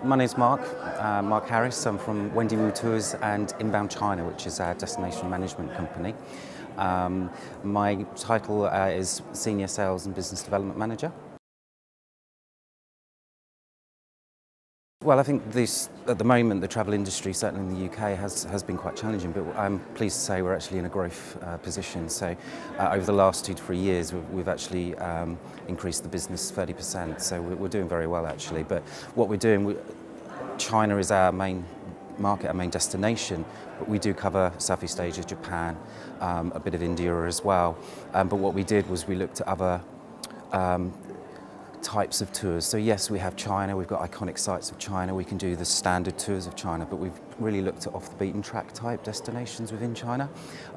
My name's Mark Harris. I'm from Wendy Tours and Inbound China, which is our destination management company. My title is Senior Sales and Business Development Manager. Well, I think at the moment, the travel industry, certainly in the UK, has been quite challenging, but I'm pleased to say we're actually in a growth position. So over the last 2 to 3 years, we've actually increased the business 30%, so we're doing very well actually. But what we're doing, China is our main market, our main destination, but we do cover Southeast Asia, Japan, a bit of India as well. But what we did was we looked at other types of tours. So yes, we have China, we've got iconic sites of China, we can do the standard tours of China, but we've really looked at off the beaten track type destinations within China.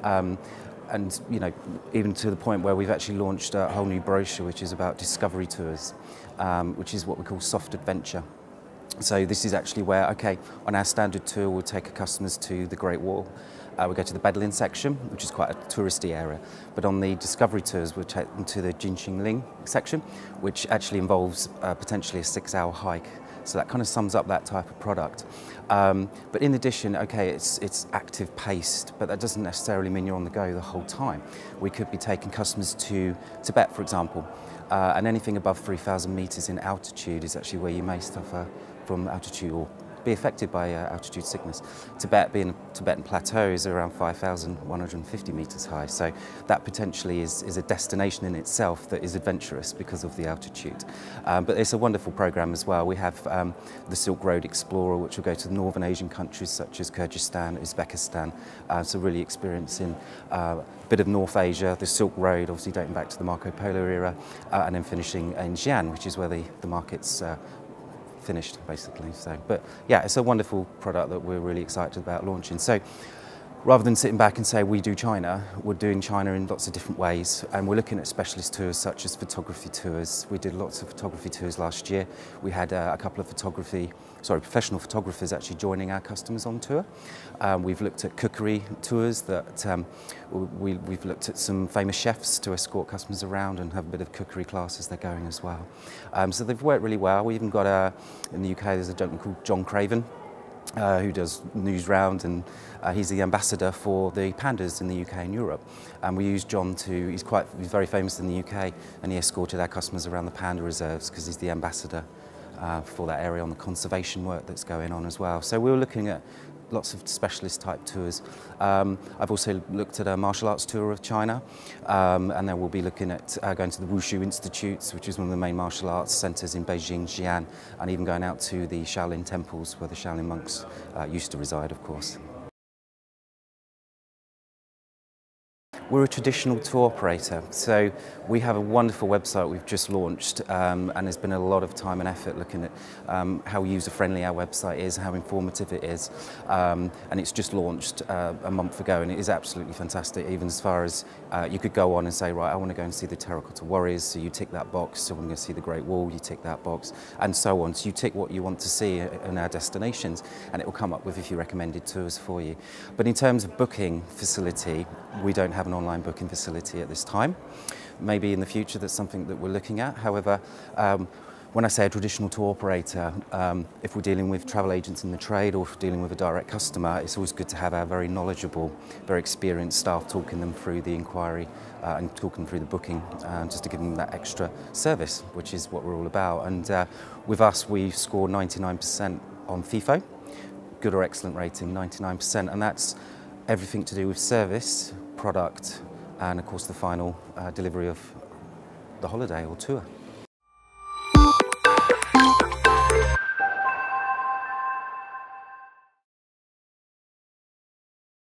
And you know, even to the point where we've actually launched a whole new brochure which is about discovery tours, which is what we call soft adventure. So this is actually where, okay, on our standard tour we'll take our customers to the Great Wall. We go to the Bedouin section, which is quite a touristy area. But on the discovery tours, we'll take them to the Jinqingling section, which actually involves potentially a 6-hour hike. So that kind of sums up that type of product. But in addition, okay, it's active paced, but that doesn't necessarily mean you're on the go the whole time. We could be taking customers to Tibet, for example, and anything above 3,000 meters in altitude is actually where you may suffer from altitude or be affected by altitude sickness. Tibet, being a Tibetan plateau, is around 5,150 meters high, so that potentially is a destination in itself that is adventurous because of the altitude. But it's a wonderful program as well. We have the Silk Road Explorer, which will go to the Northern Asian countries such as Kyrgyzstan, Uzbekistan, so really experiencing a bit of North Asia, the Silk Road, obviously dating back to the Marco Polo era, and then finishing in Xi'an, which is where the market's finished basically. So, but yeah, it's a wonderful product that we're really excited about launching. So rather than sitting back and say we do China, we're doing China in lots of different ways, and we're looking at specialist tours such as photography tours. We did lots of photography tours last year. We had a couple of professional photographers actually joining our customers on tour. We've looked at cookery tours that we've looked at some famous chefs to escort customers around and have a bit of cookery classes they're going as well. So they've worked really well. We even got in the UK there's a gentleman called John Craven, who does news round, and he's the ambassador for the pandas in the UK and Europe. And we use John he's very famous in the UK, and he escorted our customers around the panda reserves because he's the ambassador for that area on the conservation work that's going on as well. So we were looking at lots of specialist type tours. I've also looked at a martial arts tour of China, and then we'll be looking at going to the Wushu Institutes, which is one of the main martial arts centres in Beijing, Xi'an, and even going out to the Shaolin temples where the Shaolin monks used to reside, of course. We're a traditional tour operator, so we have a wonderful website we've just launched, and there's been a lot of time and effort looking at how user-friendly our website is, how informative it is, and it's just launched a month ago, and it is absolutely fantastic, even as far as you could go on and say, right, I want to go and see the Terracotta Warriors, so you tick that box. So I want to go see the Great Wall, you tick that box, and so on. So you tick what you want to see in our destinations, and it will come up with a few recommended tours for you. But in terms of booking facility, we don't have an online booking facility at this time. Maybe in the future that's something that we're looking at. However, when I say a traditional tour operator, if we're dealing with travel agents in the trade or if we're dealing with a direct customer, it's always good to have our very knowledgeable, very experienced staff talking them through the inquiry and talking through the booking, just to give them that extra service, which is what we're all about. And with us, we score 99% on FIFO, good or excellent rating, 99%, and that's everything to do with service, product, and of course the final delivery of the holiday or tour.